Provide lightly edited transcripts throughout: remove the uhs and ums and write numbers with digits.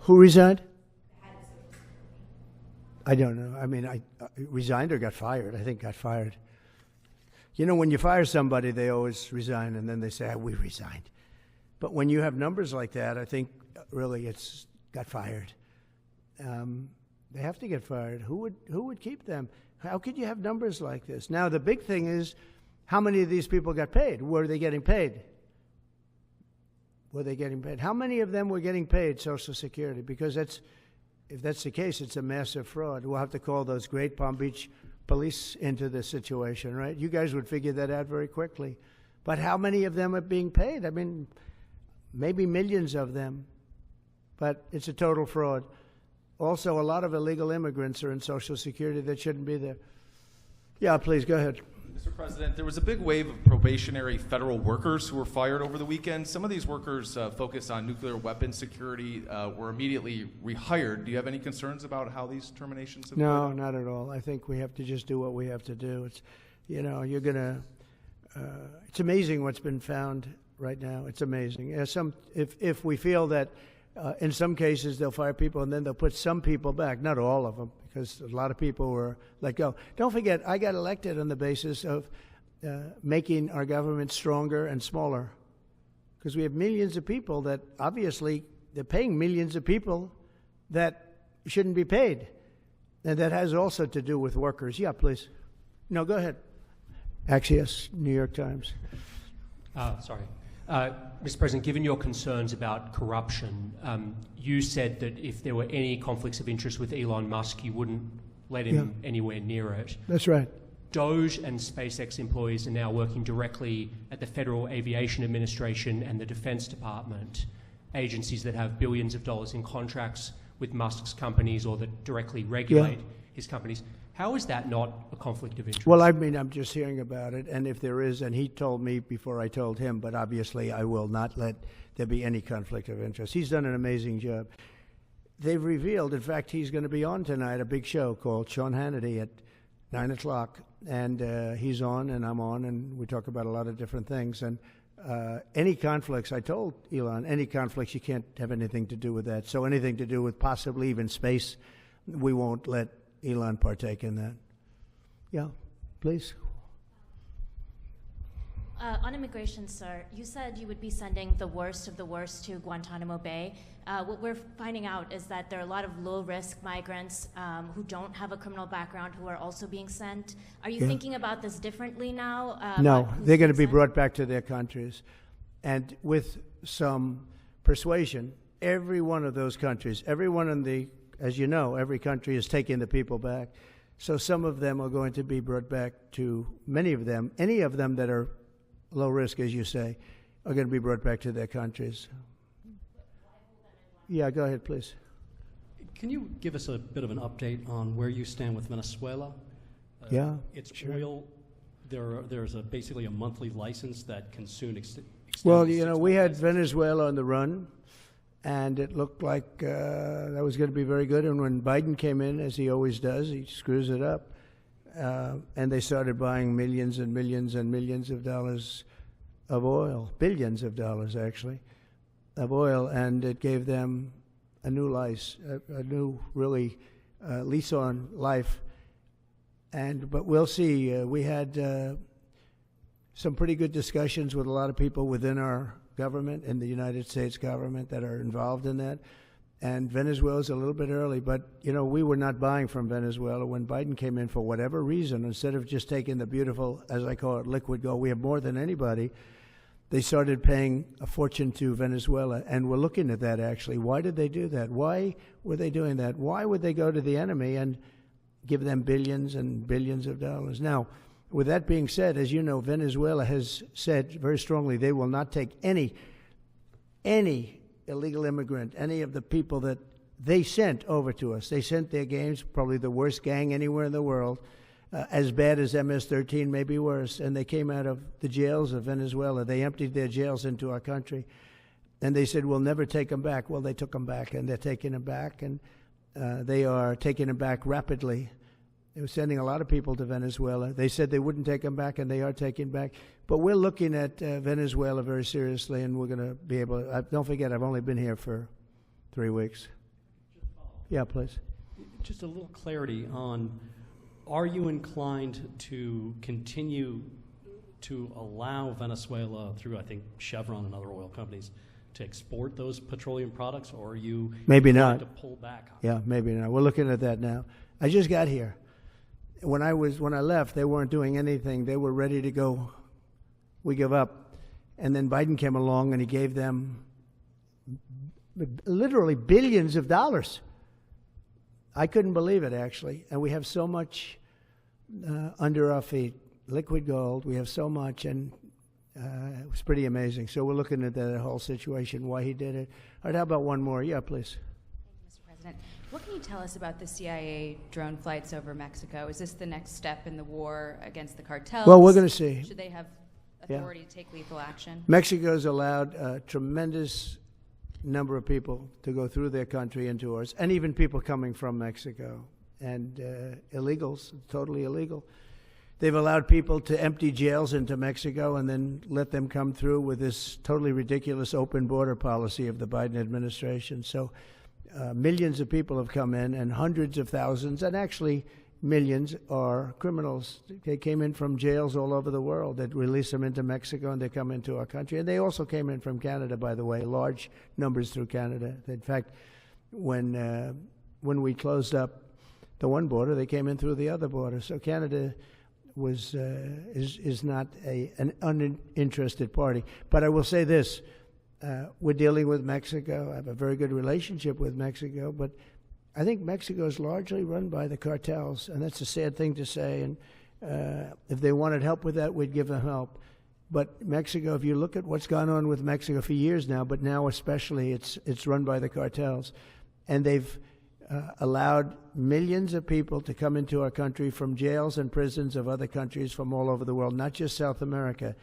Who resigned? I don't know. I mean, I resigned or got fired. I think got fired. You know, when you fire somebody, they always resign, and then they say, we resigned. But when you have numbers like that, I think really it's got fired. They have to get fired. Who would keep them? How could you have numbers like this? Now, the big thing is, how many of these people got paid? Were they getting paid? Were they getting paid? How many of them were getting paid Social Security? Because if that's the case, it's a massive fraud. We'll have to call those great Palm Beach police into this situation, right? You guys would figure that out very quickly. But how many of them are being paid? I mean, maybe millions of them. But it's a total fraud. Also, a lot of illegal immigrants are in Social Security that shouldn't be there. Yeah, please, go ahead. Mr. President, there was a big wave of probationary federal workers who were fired over the weekend. Some of these workers focused on nuclear weapons security were immediately rehired. Do you have any concerns about how these terminations have No, not at all. I think we have to just do what we have to do. It's, you know, you're going to, it's amazing what's been found right now. It's amazing. If we feel that in some cases they'll fire people and then they'll put some people back, not all of them, because a lot of people were let go. Don't forget, I got elected on the basis of making our government stronger and smaller, because we have millions of people that obviously they're paying millions of people that shouldn't be paid. And that has also to do with workers. Yeah, please. No, go ahead. Axios, New York Times. Sorry. Mr. President, given your concerns about corruption, you said that if there were any conflicts of interest with Elon Musk, you wouldn't let him anywhere near it. That's right. Doge and SpaceX employees are now working directly at the Federal Aviation Administration and the Defense Department, agencies that have billions of dollars in contracts with Musk's companies or that directly regulate his companies. How is that not a conflict of interest? Well, I mean, I'm just hearing about it, and if there is, and he told me before I told him, but obviously I will not let there be any conflict of interest. He's done an amazing job. They've revealed, in fact, he's going to be on tonight, a big show called Sean Hannity at 9 o'clock, and he's on and I'm on, and we talk about a lot of different things. And any conflicts, I told Elon, any conflicts, you can't have anything to do with that. So anything to do with possibly even space, we won't let Elon partake in that. Yeah, please. On immigration, sir, you said you would be sending the worst of the worst to Guantanamo Bay. What we're finding out is that there are a lot of low-risk migrants who don't have a criminal background who are also being sent. Are you thinking about this differently now? No, they're going to be brought back to their countries. And with some persuasion, every one of those countries, everyone in the, as you know, every country is taking the people back. So some of them are going to be brought back to, many of them, any of them that are low risk, as you say, are going to be brought back to their countries. Yeah, go ahead, please. Can you give us a bit of an update on where you stand with Venezuela? Yeah, it's oil. There's basically a monthly license that can soon extend. Well, you know, we had Venezuela on the run, and it looked like that was going to be very good. And when Biden came in, as he always does, he screws it up. And they started buying millions and millions and millions of dollars of oil, billions of dollars actually, of oil, and it gave them a new life, a new really lease on life. But we'll see. We had some pretty good discussions with a lot of people within our government, in the United States government, that are involved in that. And Venezuela's a little bit early, but, you know, we were not buying from Venezuela when Biden came in for whatever reason. Instead of just taking the beautiful, as I call it, liquid gold, we have more than anybody, they started paying a fortune to Venezuela. And we're looking at that, actually. Why did they do that? Why were they doing that? Why would they go to the enemy and give them billions and billions of dollars? Now, with that being said, as you know, Venezuela has said very strongly they will not take any illegal immigrant, any of the people that they sent over to us. They sent their gangs, probably the worst gang anywhere in the world, as bad as MS-13, maybe worse. And they came out of the jails of Venezuela. They emptied their jails into our country. And they said, we'll never take them back. Well, they took them back, and they're taking them back. And they are taking them back rapidly. They were sending a lot of people to Venezuela. They said they wouldn't take them back, and they are taking back. But we're looking at Venezuela very seriously, and we're going to be able to. Don't forget, I've only been here for 3 weeks. Yeah, please. Just a little clarity on, are you inclined to continue to allow Venezuela, through I think Chevron and other oil companies, to export those petroleum products, or are you Maybe inclined not. to pull back on Yeah, maybe not. We're looking at that now. I just got here. When I left, they weren't doing anything. They were ready to go. We give up. And then Biden came along and he gave them literally billions of dollars. I couldn't believe it, actually. And we have so much under our feet, liquid gold. We have so much, and it was pretty amazing. So we're looking at that whole situation, why he did it. All right, how about one more? Yeah, please. Thank you, Mr. President. What can you tell us about the CIA drone flights over Mexico? Is this the next step in the war against the cartels? Well, we're going to see. Should they have authority to take lethal action? Mexico's allowed a tremendous number of people to go through their country into ours, and even people coming from Mexico, and illegals, totally illegal. They've allowed people to empty jails into Mexico and then let them come through with this totally ridiculous open border policy of the Biden administration. So millions of people have come in, and hundreds of thousands, and actually millions, are criminals. They came in from jails all over the world. They'd release them into Mexico, and they come into our country. And they also came in from Canada, by the way, large numbers through Canada. In fact, when we closed up the one border, they came in through the other border. So Canada is not an uninterested party. But I will say this. We're dealing with Mexico. I have a very good relationship with Mexico, but I think Mexico is largely run by the cartels, and that's a sad thing to say. And if they wanted help with that, we'd give them help. But Mexico, if you look at what's gone on with Mexico for years now, but now especially, it's run by the cartels. And they've allowed millions of people to come into our country from jails and prisons of other countries from all over the world, not just South America,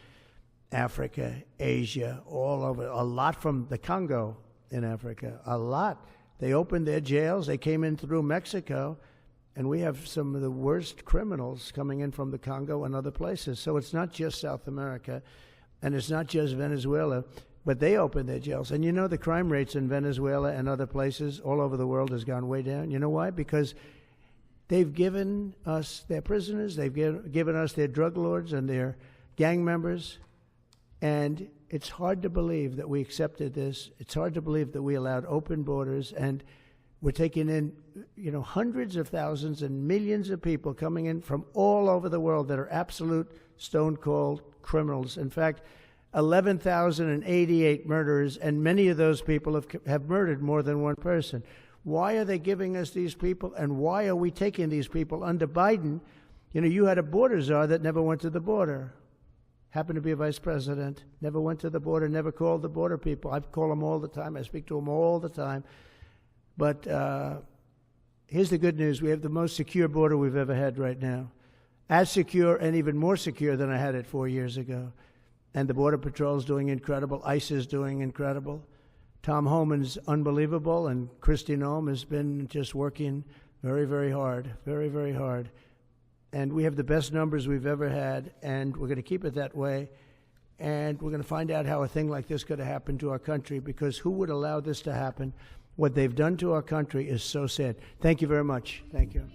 Africa, Asia, all over. A lot from the Congo in Africa, a lot. They opened their jails. They came in through Mexico, and we have some of the worst criminals coming in from the Congo and other places. So it's not just South America, and it's not just Venezuela, but they opened their jails. And you know, the crime rates in Venezuela and other places all over the world has gone way down. You know why? Because they've given us their prisoners, they've given us their drug lords and their gang members, and it's hard to believe that we accepted this. It's hard to believe that we allowed open borders, and we're taking in, hundreds of thousands and millions of people coming in from all over the world that are absolute stone-cold criminals. In fact, 11,088 murderers, and many of those people have murdered more than one person. Why are they giving us these people, and why are we taking these people under Biden? You had a border czar that never went to the border. Happened to be a vice president, never went to the border, never called the border people. I call them all the time. I speak to them all the time. But here's the good news. We have the most secure border we've ever had right now. As secure and even more secure than I had it 4 years ago. And the Border Patrol is doing incredible. ICE is doing incredible. Tom Homan's unbelievable, and Kristi Noem has been just working very, very hard, very, very hard. And we have the best numbers we've ever had, and we're going to keep it that way. And we're going to find out how a thing like this could have happened to our country, because who would allow this to happen? What they've done to our country is so sad. Thank you very much. Thank you.